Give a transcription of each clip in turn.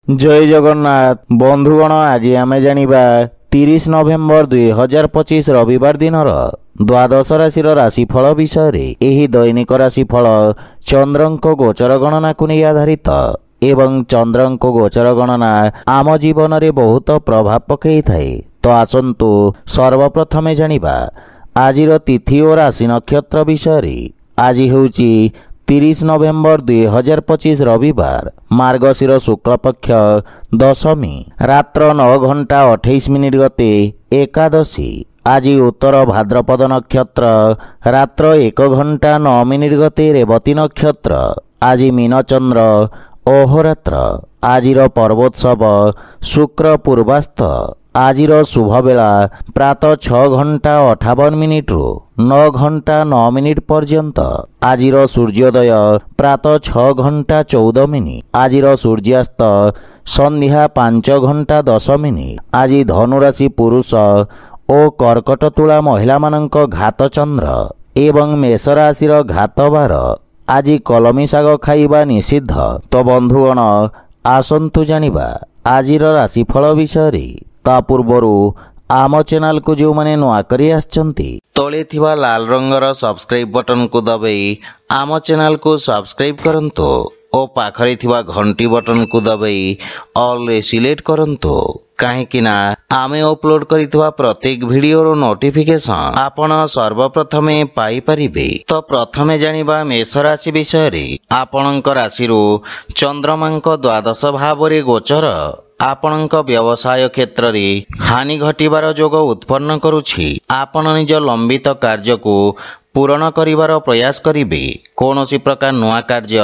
जय जगन्नाथ बंधुगण आज आमे जानिबा 30 नवेम्बर 2025 रविवार दिन द्वादश राशि राशिफल विषय रे। एही दैनिक राशिफल चंद्रंक गोचर गणना को नहीं आधारित एवं चंद्रंक गोचर गणना आम जीवन रे बहुत प्रभाव पकई थाए। तो आसंतु सर्वप्रथमे जानिबा आजिर तिथि और राशि नक्षत्र विषय रे। आज हेउची 30 नवेम्बर 2025 रविवार मार्गशीर शुक्ल पक्ष दशमी रात्र 9 घंटा 28 मिनिट गते एकादशी। आज उत्तर भाद्रपद नक्षत्र रात्र 1 घंटा 9 मिनिट गते रेवती नक्षत्र। आज मीन चंद्र अहोरात्र। आजिर पर्वोत्सव शुक्र पूर्वास्त। आजिर शुभ बेला प्रातः 6 घंटा 58 मिनिट रु 9 घंटा 9 मिनिट पर्यंत। आजिर सूर्योदय प्रातः 6 घंटा 14 मिनिट। आजिर सूर्यास्त संध्या 5 घंटा 10 मिनिट। आज धनुराशि पुरुष और कर्कट तुला महिला मानक घात चंद्र एवं मेष राशि घात बार। आज कलमी शाग खाइबा निषिद्ध। तो बंधुगण आसंतु जानिबा आजिर राशिफल विषय रे। ता पूर्वरु आम चैनल को जो माने नुआ करी आछंती तळे थिबा लाल रंगर सब्सक्राइब बटन को दबाई आम चैनल को सब्सक्राइब करंतो और पाखरे थिबा घंटी बटन को दबाई ऑल रे सिलेक्ट करंतो। काहेकि ना आमे अपलोड करितवा प्रत्येक वीडियो नोटिफिकेशन आपण सर्वप्रथमे पाई परिबे। तो प्रथमे जानिबा मेष राशि विषय रे। आपणक राशि रो चंद्रमांक द्वादश भाव रे गोचर आपणक व्यवसाय क्षेत्र रे हानि घटिबार जोग उत्पन्न करुछि। आपण निज लंबित कार्य को पूर्ण करिवार प्रयास करिबे। कोनोसी प्रकार नुआ कार्य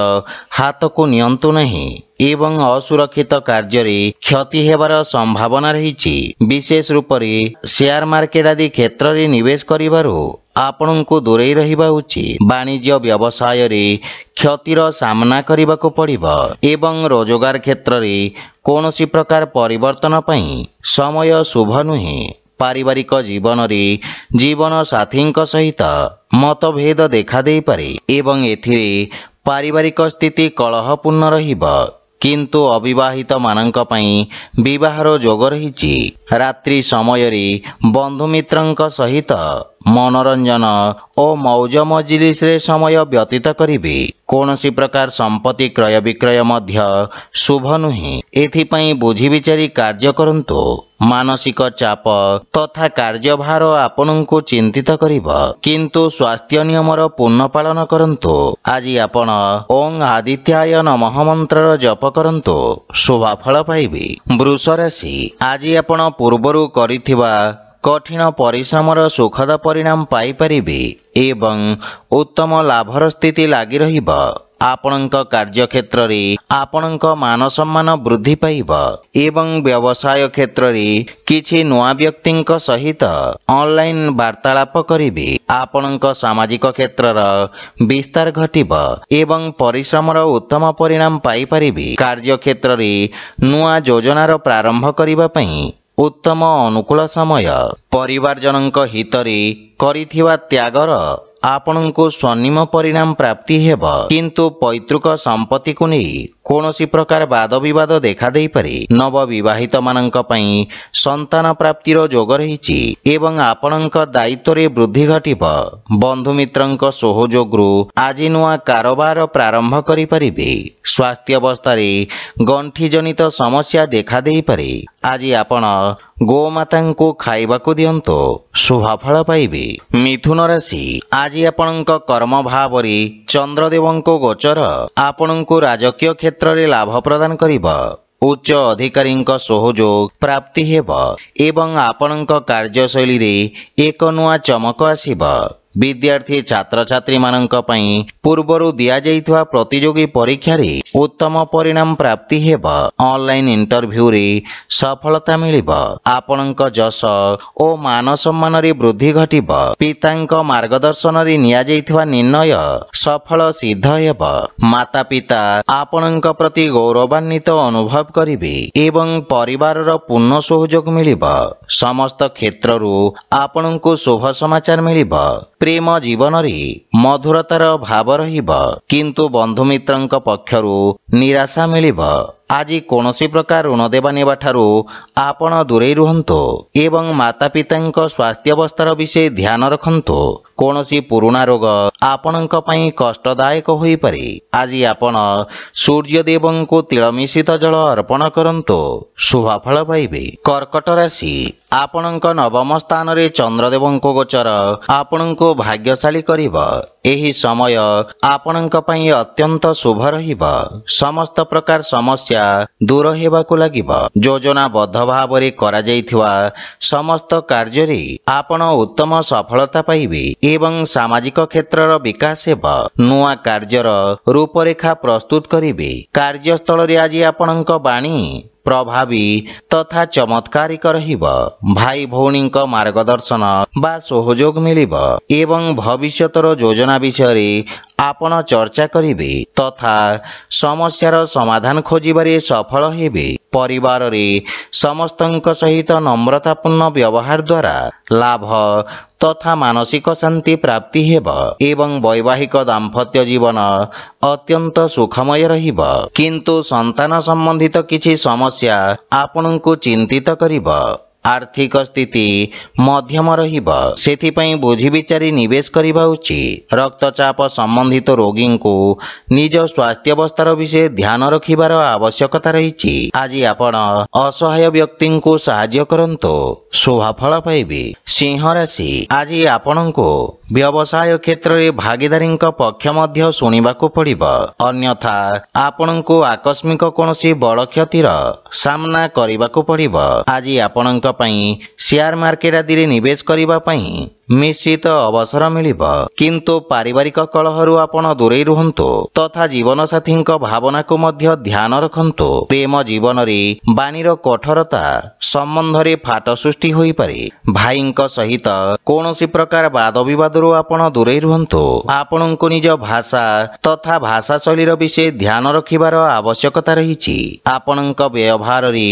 हाथ को नियंतु नहीं एवं असुरक्षित कार्य रे क्षति हेबार संभावना रहिछि। विशेष रूप रे शेयर मार्केट आदि क्षेत्र रे निवेश करिवारो आपणको दूरेई रहिबा उचित। वाणिज्य व्यवसाय रे क्षतिर सामना करिबाको पड़िबो एवं रोजगार क्षेत्र रे कोनोसी प्रकार परिवर्तन पई समय शुभ नुहे। पारिवारिक जीवन रे जीवन साथी सहित मतभेद देखा दे पारे एवं एथिरे पारिवारिक स्थिति कलहपूर्ण रहिबो। किंतु अविवाहित मानक पई विवाहर जोग रहिछि। रात्रि समय रे बंधु मित्रंक सहित मनोरंजन और मौज मजलिस रे समय व्यतीत करिबे। कोनोसी प्रकार संपत्ति क्रय विक्रय मध्य शुभ नुहे। एथिपई बुझी विचारी कार्य करंतो। मानसिक चाप तथा कार्यभार आपनଙ୍କୁ चिंतित करिबो। किंतु स्वास्थ्य नियमर पूर्ण पालन करंतो। आज आपण ओं आदित्याय नमः मंत्र जप करंतो शुभ फल पाइबे। वृष राशि आज आपण पूर्वरु करिथिबा कठिन परिश्रमर सुखद परिणाम पाई परिबे एवं उत्तम लाभर स्थिति लागी रहिबो। आपणक कार्य क्षेत्र रे आपणक मान सम्मान वृद्धि पाइबो एवं व्यवसाय क्षेत्र रे किछि नुआ व्यक्तिंक सहित ऑनलाइन वार्तालाप करिबे। आपणक सामाजिक क्षेत्रर विस्तार घटिबो एवं परिश्रमर उत्तम परिणाम पाई परिबे। कार्य क्षेत्र रे नुआ योजनार प्रारंभ करिबा पई उत्तम अनुकूल समय। परिवार जनक हित रे करिथिबा त्यागर आपणको स्वर्णिम परिणाम प्राप्ति हेब। किंतु पैतृक संपत्ति को नहीं कोनोसी प्रकार वाद विवाद देखा दे पारे। नव विवाहित मानक पई संतान प्राप्तिर जोग रहिछि एवं आपणक दायित्व रे वृद्धि घटिब। बंधु मित्रंक सहयोगरु आज नुआ कारोबार प्रारंभ करि परिबे। स्वास्थ्य अवस्था रे गंठी जनित समस्या देखा दे पारे। आज आपण गोमाता को खाइबाकू दियंतो शुभ फल पाइबे। मिथुन राशि आज आपणक कर्म भाव रे चंद्रदेवंको गोचर आपणको राजकीय क्षेत्र रे लाभ प्रदान करिबो। उच्च अधिकारी सहयोग प्राप्ति हेब एवं आपणक कार्यशैली रे एक नुआ चमक आसीबो। विद्यार्थी छात्र छात्री मानक पई पूर्वरु दिया जाइथवा प्रतियोगी परीक्षा रे उत्तम परिणाम प्राप्ति हेब। ऑनलाइन इंटरव्यू रे सफलता मिलिबो। आपणक जस ओ मान सम्मान रे वृद्धि घटिब। पितांक मार्गदर्शन रे निया जाइथवा निर्णय सफल सिद्ध हेब। माता पिता आपणक प्रति गौरवान्वित अनुभव करिबे एवं परिवार रो पूर्ण सहयोग मिलिबो। समस्त क्षेत्र रु आपणको शुभ समाचार मिलिबो। प्रेम जीवन रे मधुरतार भाव रहिब किंतु बंधु मित्रंक पक्षरु निराशा मिलिब। ଆଜି କୌଣସି ପ୍ରକାର ଋଣ ଦେବା ନେବା ଠାରୁ ଆପଣ ଦୂରେଇ ରୁହନ୍ତୁ ଏବଂ ମାତା ପିତାଙ୍କ ସ୍ୱାସ୍ଥ୍ୟାବସ୍ଥାର ବିଷୟ ଧ୍ୟାନ ରଖନ୍ତୁ। କୌଣସି ପୁରୁଣା ରୋଗ ଆପଣଙ୍କ ପାଇଁ କଷ୍ଟଦାୟକ ହୋଇପାରେ। ଆଜି ଆପଣ ସୂର୍ଯ୍ୟଦେବଙ୍କୁ ତିଳ ମିଶ୍ରିତ ଜଳ ଅର୍ପଣ କରନ୍ତୁ, ଶୁଭଫଳ ପାଇବେ। କର୍କଟ ରାଶି, ଆପଣଙ୍କ ନବମ ସ୍ଥାନରେ ଚନ୍ଦ୍ରଦେବଙ୍କ ଗୋଚର ଆପଣଙ୍କୁ ଭାଗ୍ୟଶାଳୀ କରିବ। ଏହି ସମୟ ଆପଣଙ୍କ ପାଇଁ ଅତ୍ୟନ୍ତ ଶୁଭ ରହିବ। ସମସ୍ତ ପ୍ରକାର ସମସ୍ୟା ଦୂର ହେବାକୁ ଲାଗିବ। ଯୋଜନାବଦ୍ଧ ଭାବରେ କରାଯାଇଥିବା ସମସ୍ତ କାର୍ଯ୍ୟରେ ଆପଣ ଉତ୍ତମ ସଫଳତା ପାଇବେ ଏବଂ ସାମାଜିକ କ୍ଷେତ୍ରର ବିକାଶ ହେବ। ନୂଆ କାର୍ଯ୍ୟର ରୂପରେଖା ପ୍ରସ୍ତୁତ କରିବେ। କାର୍ଯ୍ୟସ୍ଥଳରେ ଆଜି ଆପଣଙ୍କ ବାଣୀ ପ୍ରଭାବୀ ତଥା ଚମତ୍କାରିକ ରହିବ। ଭାଇ ଭଉଣୀଙ୍କ ମାର୍ଗଦର୍ଶନ ବା ସହଯୋଗ ମିଳିବ ଏବଂ ଭବିଷ୍ୟତର ଯୋଜନା ବିଷୟରେ ଆପଣ ଚର୍ଚ୍ଚା କରିବେ ତଥା ସମସ୍ୟାର ସମାଧାନ ଖୋଜିବାରେ ସଫଳ ହେବେ। ପରିବାରରେ ସମସ୍ତଙ୍କ ସହିତ ନମ୍ରତାପୂର୍ଣ୍ଣ ବ୍ୟବହାର ଦ୍ୱାରା ଲାଭ ତଥା ମାନସିକ ଶାନ୍ତି ପ୍ରାପ୍ତି ହେବ ଏବଂ ବୈବାହିକ ଦାମ୍ପତ୍ୟ ଜୀବନ ଅତ୍ୟନ୍ତ ସୁଖମୟ ରହିବ। କିନ୍ତୁ ସନ୍ତାନ ସମ୍ବନ୍ଧିତ କିଛି ସମସ୍ୟା ଆପଣଙ୍କୁ ଚିନ୍ତିତ କରିବ। ଆର୍ଥିକ ସ୍ଥିତି ମଧ୍ୟମ ରହିବ, ସେଥିପାଇଁ ବୁଝି ବିଚାରି ନିବେଶ କରିବା ଉଚିତ। ରକ୍ତଚାପ ସମ୍ବନ୍ଧିତ ରୋଗୀଙ୍କୁ ନିଜ ସ୍ୱାସ୍ଥ୍ୟାବସ୍ଥାର ବିଷୟ ଧ୍ୟାନ ରଖିବାର ଆବଶ୍ୟକତା ରହିଛି। ଆଜି ଆପଣ ଅସହାୟ ବ୍ୟକ୍ତିଙ୍କୁ ସାହାଯ୍ୟ କରନ୍ତୁ, ଶୁଭଫଳ ପାଇବେ। ସିଂହ ରାଶି, ଆଜି ଆପଣଙ୍କୁ ବ୍ୟବସାୟ କ୍ଷେତ୍ରରେ ଭାଗିଦାରୀଙ୍କ ପକ୍ଷ ମଧ୍ୟ ଶୁଣିବାକୁ ପଡ଼ିବ, ଅନ୍ୟଥା ଆପଣଙ୍କୁ ଆକସ୍ମିକ କୌଣସି ବଡ଼ କ୍ଷତିର ସାମ୍ନା କରିବାକୁ ପଡ଼ିବ। ଆଜି ଆପଣଙ୍କ ପାଇଁ ସେୟାର ମାର୍କେଟ ଆଦିରେ ନିବେଶ କରିବା ପାଇଁ ମିଶ୍ରିତ ଅବସର ମିଳିବ, କିନ୍ତୁ ପାରିବାରିକ କଳହରୁ ଆପଣ ଦୂରେଇ ରୁହନ୍ତୁ ତଥା ଜୀବନସାଥୀଙ୍କ ଭାବନାକୁ ମଧ୍ୟ ଧ୍ୟାନ ରଖନ୍ତୁ। ପ୍ରେମ ଜୀବନରେ ବାଣୀର କଠୋରତା ସମ୍ବନ୍ଧରେ ଫାଟ ସୃଷ୍ଟି ହୋଇପାରେ। ଭାଇଙ୍କ ସହିତ କୌଣସି ପ୍ରକାର ବାଦ ବିବାଦରୁ ଆପଣ ଦୂରେଇ ରୁହନ୍ତୁ। ଆପଣଙ୍କୁ ନିଜ ଭାଷା ତଥା ଭାଷା ଶୈଳୀର ବିଷୟ ଧ୍ୟାନ ରଖିବାର ଆବଶ୍ୟକତା ରହିଛି। ଆପଣଙ୍କ ବ୍ୟବହାରରେ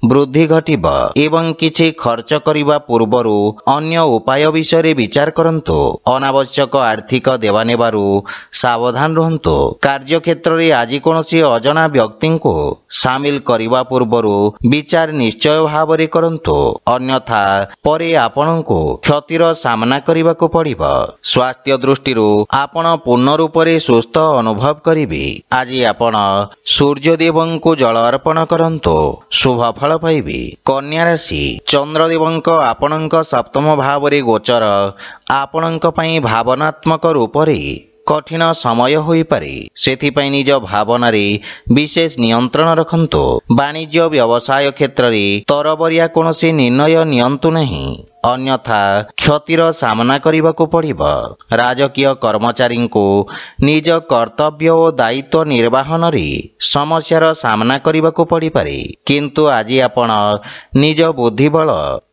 ବୃଦ୍ଧି ଘଟିବ ଏବଂ କିଛି ଖର୍ଚ୍ଚ କରିବା ପୂର୍ବରୁ ଅନ୍ୟ ଉପାୟ ବିଷୟରେ ବିଚାର କରନ୍ତୁ। ଅନାବଶ୍ୟକ ଆର୍ଥିକ ଦେବାନେବାରୁ ସାବଧାନ ରୁହନ୍ତୁ। କାର୍ଯ୍ୟକ୍ଷେତ୍ରରେ ଆଜି କୌଣସି ଅଜଣା ବ୍ୟକ୍ତିଙ୍କୁ ସାମିଲ କରିବା ପୂର୍ବରୁ ବିଚାର ନିଶ୍ଚୟ ଭାବରେ କରନ୍ତୁ, ଅନ୍ୟଥା ପରେ ଆପଣଙ୍କୁ କ୍ଷତିର ସାମ୍ନା କରିବାକୁ ପଡ଼ିବ। ସ୍ୱାସ୍ଥ୍ୟ ଦୃଷ୍ଟିରୁ ଆପଣ ପୂର୍ଣ୍ଣ ରୂପରେ ସୁସ୍ଥ ଅନୁଭବ କରିବେ। ଆଜି ଆପଣ ସୂର୍ଯ୍ୟଦେବଙ୍କୁ ଜଳ ଅର୍ପଣ କରନ୍ତୁ, ଶୁଭଫଳ ପାଇବେ। କନ୍ୟା ରାଶି, ଚନ୍ଦ୍ରଦେବଙ୍କ ଆପଣଙ୍କ ସପ୍ତମ ଭାବରେ ଗୋଚର ଆପଣଙ୍କ ପାଇଁ ଭାବନାତ୍ମକ ରୂପରେ କଠିନ ସମୟ ହୋଇପାରେ। ସେଥିପାଇଁ ନିଜ ଭାବନାରେ ବିଶେଷ ନିୟନ୍ତ୍ରଣ ରଖନ୍ତୁ। ବାଣିଜ୍ୟ ବ୍ୟବସାୟ କ୍ଷେତ୍ରରେ ତରବରିଆ କୌଣସି ନିର୍ଣ୍ଣୟ ନିଅନ୍ତୁ ନାହିଁ, ଅନ୍ୟଥା କ୍ଷତିର ସାମ୍ନା କରିବାକୁ ପଡ଼ିବ। ରାଜକୀୟ କର୍ମଚାରୀଙ୍କୁ ନିଜ କର୍ତ୍ତବ୍ୟ ଓ ଦାୟିତ୍ୱ ନିର୍ବାହନରେ ସମସ୍ୟାର ସାମ୍ନା କରିବାକୁ ପଡ଼ିପାରେ, କିନ୍ତୁ ଆଜି ଆପଣ ନିଜ ବୁଦ୍ଧିବଳ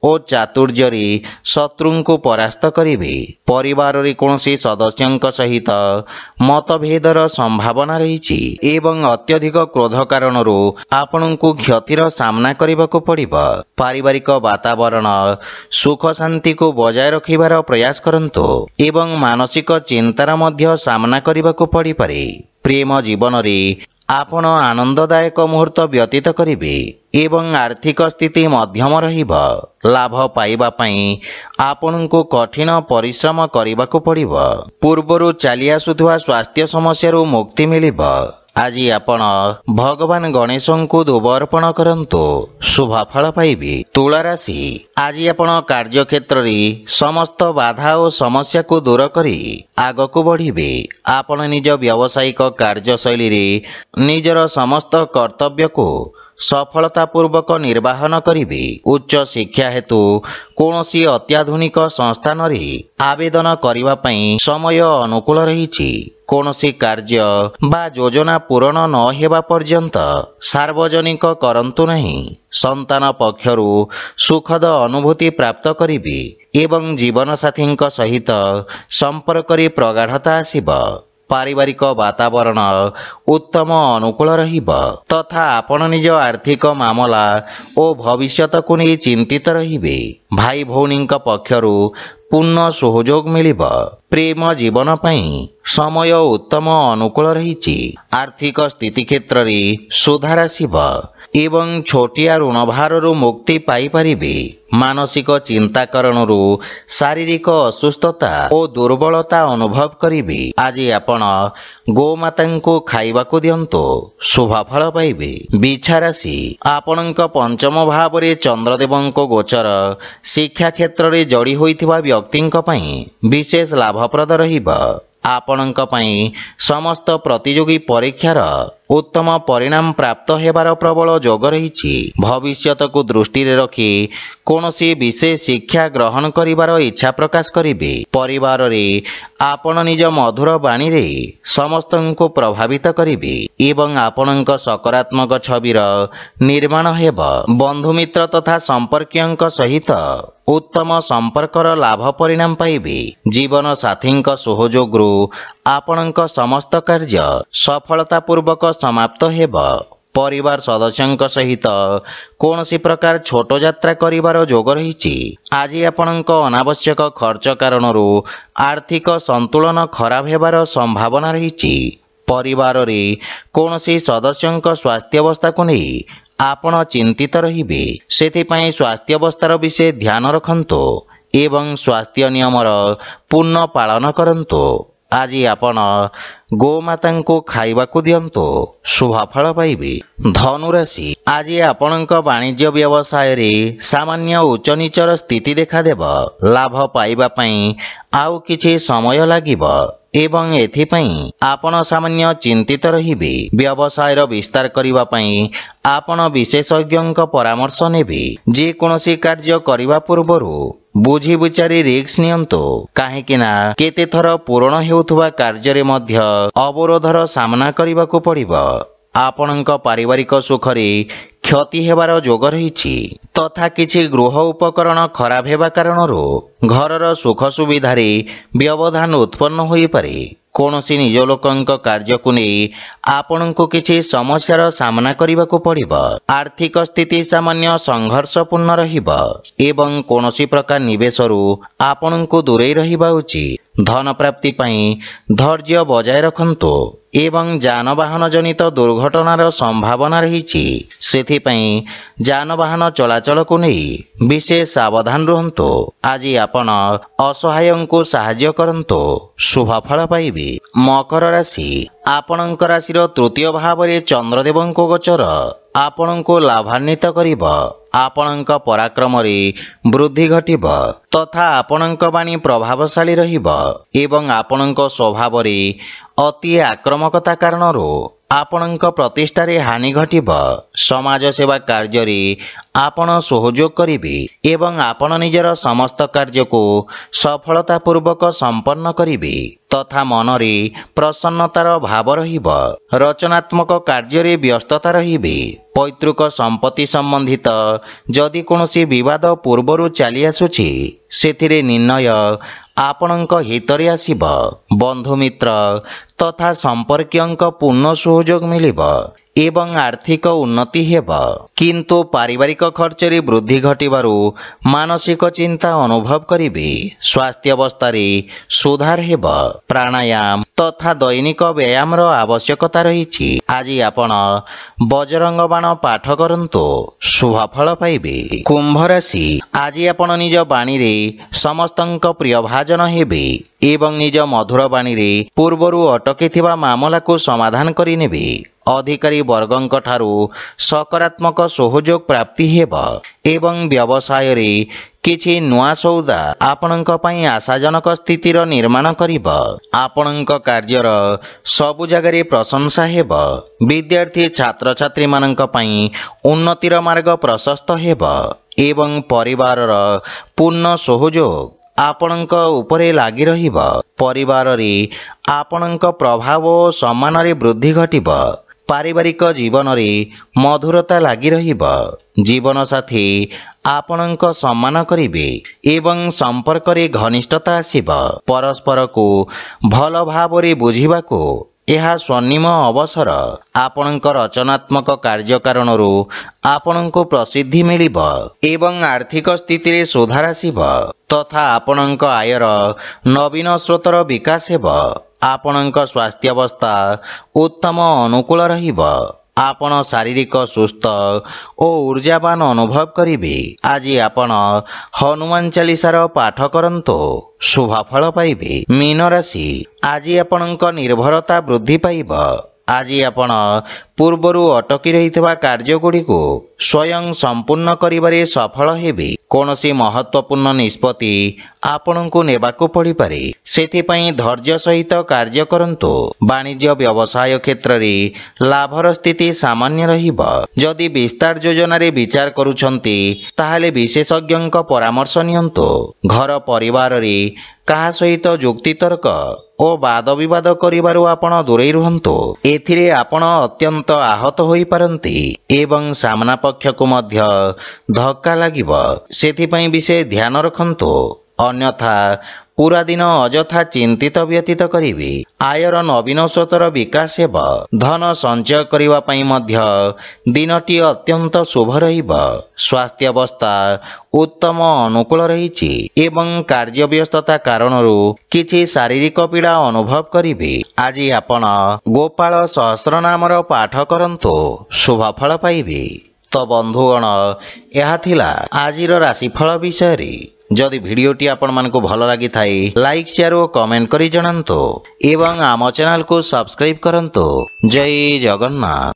ଓ ଚାତୁର୍ଯ୍ୟରେ ଶତ୍ରୁଙ୍କୁ ପରାସ୍ତ କରିବେ। ପରିବାରରେ କୌଣସି ସଦସ୍ୟଙ୍କ ସହିତ ମତଭେଦର ସମ୍ଭାବନା ରହିଛି ଏବଂ ଅତ୍ୟଧିକ କ୍ରୋଧ କାରଣରୁ ଆପଣଙ୍କୁ କ୍ଷତିର ସାମ୍ନା କରିବାକୁ ପଡ଼ିବ। ପାରିବାରିକ ବାତାବରଣ ସୁଖ ଶାନ୍ତିକୁ ବଜାୟ ରଖିବାର ପ୍ରୟାସ କରନ୍ତୁ ଏବଂ ମାନସିକ ଚିନ୍ତାର ମଧ୍ୟ ସାମ୍ନା କରିବାକୁ ପଡ଼ିପାରେ। ପ୍ରେମ ଜୀବନରେ ଆପଣ ଆନନ୍ଦଦାୟକ ମୁହୂର୍ତ୍ତ ବ୍ୟତୀତ କରିବେ ଏବଂ ଆର୍ଥିକ ସ୍ଥିତି ମଧ୍ୟମ ରହିବ। ଲାଭ ପାଇବା ପାଇଁ ଆପଣଙ୍କୁ କଠିନ ପରିଶ୍ରମ କରିବାକୁ ପଡ଼ିବ। ପୂର୍ବରୁ ଚାଲି ଆସୁଥିବା ସ୍ୱାସ୍ଥ୍ୟ ସମସ୍ୟାରୁ ମୁକ୍ତି ମିଳିବ। ଆଜି ଆପଣ ଭଗବାନ ଗଣେଶଙ୍କୁ ଧୂପ ଅର୍ପଣ କରନ୍ତୁ, ଶୁଭଫଳ ପାଇବେ। ତୁଳା ରାଶି, ଆଜି ଆପଣ କାର୍ଯ୍ୟକ୍ଷେତ୍ରରେ ସମସ୍ତ ବାଧା ଓ ସମସ୍ୟାକୁ ଦୂର କରି ଆଗକୁ ବଢ଼ିବେ। ଆପଣ ନିଜ ବ୍ୟବସାୟିକ କାର୍ଯ୍ୟଶୈଳୀରେ ନିଜର ସମସ୍ତ କର୍ତ୍ତବ୍ୟକୁ ସଫଳତାପୂର୍ବକ ନିର୍ବାହନ କରିବେ। ଉଚ୍ଚ ଶିକ୍ଷା ହେତୁ କୌଣସି ଅତ୍ୟାଧୁନିକ ସଂସ୍ଥାନରେ ଆବେଦନ କରିବା ପାଇଁ ସମୟ ଅନୁକୂଳ ରହିଛି। କୌଣସି କାର୍ଯ୍ୟ ବା ଯୋଜନା ପୂରଣ ନ ହେବା ପର୍ଯ୍ୟନ୍ତ ସାର୍ବଜନିକ କରନ୍ତୁ ନାହିଁ। ସନ୍ତାନ ପକ୍ଷରୁ ସୁଖଦ ଅନୁଭୂତି ପ୍ରାପ୍ତ କରିବେ ଏବଂ ଜୀବନସାଥୀଙ୍କ ସହିତ ସମ୍ପର୍କରେ ପ୍ରଗାଢ଼ତା ଆସିବ। ପାରିବାରିକ ବାତାବରଣ ଉତ୍ତମ ଅନୁକୂଳ ରହିବ ତଥା ଆପଣ ନିଜ ଆର୍ଥିକ ମାମଲା ଓ ଭବିଷ୍ୟତକୁ ନେଇ ଚିନ୍ତିତ ରହିବେ। ଭାଇ ଭଉଣୀଙ୍କ ପକ୍ଷରୁ ପୂର୍ଣ୍ଣ ସହଯୋଗ ମିଳିବ। ପ୍ରେମ ଜୀବନ ପାଇଁ ସମୟ ଉତ୍ତମ ଅନୁକୂଳ ରହିଛି। ଆର୍ଥିକ ସ୍ଥିତି କ୍ଷେତ୍ରରେ ସୁଧାର ଆସିବ ଏବଂ ଛୋଟିଆ ଋଣଭାରରୁ ମୁକ୍ତି ପାଇପାରିବେ। ମାନସିକ ଚିନ୍ତା କାରଣରୁ ଶାରୀରିକ ଅସୁସ୍ଥତା ଓ ଦୁର୍ବଳତା ଅନୁଭବ କରିବେ। ଆଜି ଆପଣ ଗୋମାତାଙ୍କୁ ଖାଇବାକୁ ଦିଅନ୍ତୁ, ଶୁଭ ଫଳ ପାଇବେ। ବିଛା ରାଶି, ଆପଣଙ୍କ ପଞ୍ଚମ ଭାବରେ ଚନ୍ଦ୍ରଦେବଙ୍କ ଗୋଚର ଶିକ୍ଷା କ୍ଷେତ୍ରରେ ଯୋଡ଼ି ହୋଇଥିବା ବ୍ୟକ୍ତିଙ୍କ ପାଇଁ ବିଶେଷ ଲାଭପ୍ରଦ ରହିବ। ଆପଣଙ୍କ ପାଇଁ ସମସ୍ତ ପ୍ରତିଯୋଗୀ ପରୀକ୍ଷାର ଉତ୍ତମ ପରିଣାମ ପ୍ରାପ୍ତ ହେବାର ପ୍ରବଳ ଯୋଗ ରହିଛି। ଭବିଷ୍ୟତକୁ ଦୃଷ୍ଟିରେ ରଖି କୌଣସି ବିଶେଷ ଶିକ୍ଷା ଗ୍ରହଣ କରିବାର ଇଚ୍ଛା ପ୍ରକାଶ କରିବେ। ପରିବାରରେ ଆପଣ ନିଜ ମଧୁର ବାଣୀରେ ସମସ୍ତଙ୍କୁ ପ୍ରଭାବିତ କରିବେ ଏବଂ ଆପଣଙ୍କ ସକାରାତ୍ମକ ଛବିର ନିର୍ମାଣ ହେବ। ବନ୍ଧୁମିତ୍ର ତଥା ସମ୍ପର୍କୀୟଙ୍କ ସହିତ ଉତ୍ତମ ସମ୍ପର୍କର ଲାଭ ପରିଣାମ ପାଇବେ। ଜୀବନ ସାଥୀଙ୍କ ସହଯୋଗରୁ ଆପଣଙ୍କ ସମସ୍ତ କାର୍ଯ୍ୟ ସଫଳତାପୂର୍ବକ ସମାପ୍ତ ହେବ। ପରିବାର ସଦସ୍ୟଙ୍କ ସହିତ କୌଣସି ପ୍ରକାର ଛୋଟ ଯାତ୍ରା କରିବାର ଯୋଗ ରହିଛି। ଆଜି ଆପଣଙ୍କ ଅନାବଶ୍ୟକ ଖର୍ଚ୍ଚ କାରଣରୁ ଆର୍ଥିକ ସନ୍ତୁଳନ ଖରାପ ହେବାର ସମ୍ଭାବନା ରହିଛି। ପରିବାରରେ କୌଣସି ସଦସ୍ୟଙ୍କ ସ୍ୱାସ୍ଥ୍ୟାବସ୍ଥାକୁ ନେଇ ଆପଣ ଚିନ୍ତିତ ରହିବେ। ସେଥିପାଇଁ ସ୍ୱାସ୍ଥ୍ୟାବସ୍ଥାର ବିଷୟ ଧ୍ୟାନ ରଖନ୍ତୁ ଏବଂ ସ୍ୱାସ୍ଥ୍ୟ ନିୟମର ପୂର୍ଣ୍ଣ ପାଳନ କରନ୍ତୁ। ଆଜି ଆପଣ ଗୋମାତାଙ୍କୁ ଖାଇବାକୁ ଦିଅନ୍ତୁ, ଶୁଭ ଫଳ ପାଇବେ। ଧନୁରାଶି, ଆଜି ଆପଣଙ୍କ ବାଣିଜ୍ୟ ବ୍ୟବସାୟରେ ସାମାନ୍ୟ ଉଚ୍ଚ ନିଚର ସ୍ଥିତି ଦେଖାଦେବ। ଲାଭ ପାଇବା ପାଇଁ ଆଉ କିଛି ସମୟ ଲାଗିବ ଏବଂ ଏଥିପାଇଁ ଆପଣ ସାମାନ୍ୟ ଚିନ୍ତିତ ରହିବେ। ବ୍ୟବସାୟର ବିସ୍ତାର କରିବା ପାଇଁ ଆପଣ ବିଶେଷଜ୍ଞଙ୍କ ପରାମର୍ଶ ନେବେ। ଯେକୌଣସି କାର୍ଯ୍ୟ କରିବା ପୂର୍ବରୁ ବୁଝି ବିଚାରି ରିସ୍କ ନିଅନ୍ତୁ, କାହିଁକି ନା କେତେଥର ପୂରଣ ହେଉଥିବା କାର୍ଯ୍ୟରେ ମଧ୍ୟ ଅବରୋଧର ସାମ୍ନା କରିବାକୁ ପଡ଼ିବ। ଆପଣଙ୍କ ପାରିବାରିକ ସୁଖରେ କ୍ଷତି ହେବାର ଯୋଗ ରହିଛି ତଥା କିଛି ଗୃହ ଉପକରଣ ଖରାପ ହେବା କାରଣରୁ ଘରର ସୁଖ ସୁବିଧାରେ ବ୍ୟବଧାନ ଉତ୍ପନ୍ନ ହୋଇପାରେ। କୌଣସି ନିଜ ଲୋକଙ୍କ କାର୍ଯ୍ୟକୁ ନେଇ ଆପଣଙ୍କୁ କିଛି ସମସ୍ୟାର ସାମ୍ନା କରିବାକୁ ପଡ଼ିବ। ଆର୍ଥିକ ସ୍ଥିତି ସାମାନ୍ୟ ସଂଘର୍ଷପୂର୍ଣ୍ଣ ରହିବ ଏବଂ କୌଣସି ପ୍ରକାର ନିବେଶରୁ ଆପଣଙ୍କୁ ଦୂରେଇ ରହିବା ଉଚିତ। ଧନ ପ୍ରାପ୍ତି ପାଇଁ ଧୈର୍ଯ୍ୟ ବଜାୟ ରଖନ୍ତୁ ଏବଂ ଯାନବାହନ ଜନିତ ଦୁର୍ଘଟଣାର ସମ୍ଭାବନା ରହିଛି। ସେଥିପାଇଁ ଯାନବାହନ ଚଳାଚଳକୁ ନେଇ ବିଶେଷ ସାବଧାନ ରୁହନ୍ତୁ। ଆଜି ଆପଣ ଅସହାୟଙ୍କୁ ସାହାଯ୍ୟ କରନ୍ତୁ, ଶୁଭ ଫଳ ପାଇବେ। ମକର ରାଶି, ଆପଣଙ୍କ ରାଶିର ତୃତୀୟ ଭାବରେ ଚନ୍ଦ୍ରଦେବଙ୍କ ଗୋଚର ଆପଣଙ୍କୁ ଲାଭାନ୍ୱିତ କରିବ। ଆପଣଙ୍କ ପରାକ୍ରମରେ ବୃଦ୍ଧି ଘଟିବ ତଥା ଆପଣଙ୍କ ବାଣୀ ପ୍ରଭାବଶାଳୀ ରହିବ ଏବଂ ଆପଣଙ୍କ ସ୍ୱଭାବରେ ଅତି ଆକ୍ରମକତା କାରଣରୁ ଆପଣଙ୍କ ପ୍ରତିଷ୍ଠାରେ ହାନି ଘଟିବ। ସମାଜ ସେବା କାର୍ଯ୍ୟରେ ଆପଣ ସହଯୋଗ କରିବେ ଏବଂ ଆପଣ ନିଜର ସମସ୍ତ କାର୍ଯ୍ୟକୁ ସଫଳତାପୂର୍ବକ ସମ୍ପନ୍ନ କରିବେ ତଥା ମନରେ ପ୍ରସନ୍ନତାର ଭାବ ରହିବ। ରଚନାତ୍ମକ କାର୍ଯ୍ୟରେ ବ୍ୟସ୍ତତା ରହିବେ। ପୈତୃକ ସମ୍ପତ୍ତି ସମ୍ବନ୍ଧିତ ଯଦି କୌଣସି ବିବାଦ ପୂର୍ବରୁ ଚାଲି ଆସୁଛି, ସେଥିରେ ନିର୍ଣ୍ଣୟ ଆପଣଙ୍କ ହିତରେ ଆସିବ। ବନ୍ଧୁମିତ୍ର ତଥା ସମ୍ପର୍କୀୟଙ୍କ ପୂର୍ଣ୍ଣ ସହଯୋଗ ମିଳିବ ଏବଂ ଆର୍ଥିକ ଉନ୍ନତି ହେବ। କିନ୍ତୁ ପାରିବାରିକ ଖର୍ଚ୍ଚରେ ବୃଦ୍ଧି ଘଟିବାରୁ ମାନସିକ ଚିନ୍ତା ଅନୁଭବ କରିବେ। ସ୍ୱାସ୍ଥ୍ୟାବସ୍ଥାରେ ସୁଧାର ହେବ। ପ୍ରାଣାୟାମ ତଥା ଦୈନିକ ବ୍ୟାୟାମର ଆବଶ୍ୟକତା ରହିଛି। ଆଜି ଆପଣ ବଜରଙ୍ଗ ବାଣ ପାଠ କରନ୍ତୁ, ଶୁଭ ଫଳ ପାଇବେ। କୁମ୍ଭ ରାଶି, ଆଜି ଆପଣ ନିଜ ବାଣୀରେ ସମସ୍ତଙ୍କ ପ୍ରିୟ ଭାଜନ ହେବେ ଏବଂ ନିଜ ମଧୁର ବାଣୀରେ ପୂର୍ବରୁ ଅଟକିଥିବା ମାମଲାକୁ ସମାଧାନ କରିନେବେ। ଅଧିକାରୀ ବର୍ଗଙ୍କ ଠାରୁ ସକାରାତ୍ମକ ସହଯୋଗ ପ୍ରାପ୍ତି ହେବ ଏବଂ ବ୍ୟବସାୟରେ କିଛି ନୂଆ ସୌଦା ଆପଣଙ୍କ ପାଇଁ ଆଶାଜନକ ସ୍ଥିତିର ନିର୍ମାଣ କରିବ। ଆପଣଙ୍କ କାର୍ଯ୍ୟର ସବୁ ଜାଗାରେ ପ୍ରଶଂସା ହେବ। ବିଦ୍ୟାର୍ଥୀ ଛାତ୍ରଛାତ୍ରୀମାନଙ୍କ ପାଇଁ ଉନ୍ନତିର ମାର୍ଗ ପ୍ରଶସ୍ତ ହେବ ଏବଂ ପରିବାରର ପୂର୍ଣ୍ଣ ସହଯୋଗ ଆପଣଙ୍କ ଉପରେ ଲାଗି ରହିବ। ପରିବାରରେ ଆପଣଙ୍କ ପ୍ରଭାବ ଓ ସମ୍ମାନରେ ବୃଦ୍ଧି ଘଟିବ। ପାରିବାରିକ ଜୀବନରେ ମଧୁରତା ଲାଗି ରହିବ। ଜୀବନସାଥୀ ଆପଣଙ୍କ ସମ୍ମାନ କରିବେ ଏବଂ ସମ୍ପର୍କରେ ଘନିଷ୍ଠତା ଆସିବ। ପରସ୍ପରକୁ ଭଲ ଭାବରେ ବୁଝିବାକୁ ଏହା ସ୍ୱର୍ଣ୍ଣିମ ଅବସର। ଆପଣଙ୍କ ରଚନାତ୍ମକ କାର୍ଯ୍ୟ କାରଣରୁ ଆପଣଙ୍କୁ ପ୍ରସିଦ୍ଧି ମିଳିବ ଏବଂ ଆର୍ଥିକ ସ୍ଥିତିରେ ସୁଧାର ଆସିବ ତଥା ଆପଣଙ୍କ ଆୟର ନବୀନ ସ୍ରୋତର ବିକାଶ ହେବ। ଆପଣଙ୍କ ସ୍ୱାସ୍ଥ୍ୟାବସ୍ଥା ଉତ୍ତମ ଅନୁକୂଳ ରହିବ। ଆପଣ ଶାରୀରିକ ସୁସ୍ଥ ଓ ଊର୍ଜାବାନ ଅନୁଭବ କରିବେ। ଆଜି ଆପଣ ହନୁମାନ ଚାଳିଶାର ପାଠ କରନ୍ତୁ, ଶୁଭ ଫଳ ପାଇବେ। ମୀନ ରାଶି, ଆଜି ଆପଣଙ୍କ ନିର୍ଭରତା ବୃଦ୍ଧି ପାଇବ। ଆଜି ଆପଣ ପୂର୍ବରୁ ଅଟକି ରହିଥିବା କାର୍ଯ୍ୟଗୁଡ଼ିକୁ ସ୍ୱୟଂ ସମ୍ପୂର୍ଣ୍ଣ କରିବାରେ ସଫଳ ହେବେ। କୌଣସି ମହତ୍ୱପୂର୍ଣ୍ଣ ନିଷ୍ପତ୍ତି ଆପଣଙ୍କୁ ନେବାକୁ ପଡ଼ିପାରେ, ସେଥିପାଇଁ ଧୈର୍ଯ୍ୟ ସହିତ କାର୍ଯ୍ୟ କରନ୍ତୁ। ବାଣିଜ୍ୟ ବ୍ୟବସାୟ କ୍ଷେତ୍ରରେ ଲାଭର ସ୍ଥିତି ସାମାନ୍ୟ ରହିବ। ଯଦି ବିସ୍ତାର ଯୋଜନାରେ ବିଚାର କରୁଛନ୍ତି ତାହେଲେ ବିଶେଷଜ୍ଞଙ୍କ ପରାମର୍ଶ ନିଅନ୍ତୁ। ଘର ପରିବାରରେ କାହା ସହିତ ଯୁକ୍ତିତର୍କ ଓ ବାଦବିବାଦ କରିବାରୁ ଆପଣ ଦୂରେଇ ରୁହନ୍ତୁ। ଏଥିରେ ଆପଣ ଅତ୍ୟନ୍ତ ଆହତ ହୋଇପାରନ୍ତି ଏବଂ ସାମ୍ନା ପକ୍ଷକୁ ମଧ୍ୟ ଧକ୍କା ଲାଗିବ। ସେଥିପାଇଁ ବିଶେଷ ଧ୍ୟାନ ରଖନ୍ତୁ, ଅନ୍ୟଥା ପୁରା ଦିନ ଅଯଥା ଚିନ୍ତିତ ବ୍ୟତୀତ କରିବେ। ଆୟର ନବୀନ ସ୍ରୋତର ବିକାଶ ହେବ। ଧନ ସଞ୍ଚୟ କରିବା ପାଇଁ ମଧ୍ୟ ଦିନଟି ଅତ୍ୟନ୍ତ ଶୁଭ ରହିବ। ସ୍ୱାସ୍ଥ୍ୟାବସ୍ଥା ଉତ୍ତମ ଅନୁକୂଳ ରହିଛି ଏବଂ କାର୍ଯ୍ୟବ୍ୟସ୍ତତା କାରଣରୁ କିଛି ଶାରୀରିକ ପୀଡ଼ା ଅନୁଭବ କରିବେ। ଆଜି ଆପଣ ଗୋପାଳ ସହସ୍ରନାମର ପାଠ କରନ୍ତୁ, ଶୁଭ ଫଳ ପାଇବେ। ତ ବନ୍ଧୁଗଣ, ଏହା ଥିଲା ଆଜିର ରାଶିଫଳ ବିଷୟରେ। ଯଦି ଭିଡ଼ିଓଟି ଆପଣମାନଙ୍କୁ ଭଲ ଲାଗିଥାଏ ଲାଇକ୍, ସେୟାର ଓ କମେଣ୍ଟ କରି ଜଣାନ୍ତୁ ଏବଂ ଆମ ଚ୍ୟାନେଲକୁ ସବସ୍କ୍ରାଇବ୍ କରନ୍ତୁ। ଜୟ ଜଗନ୍ନାଥ।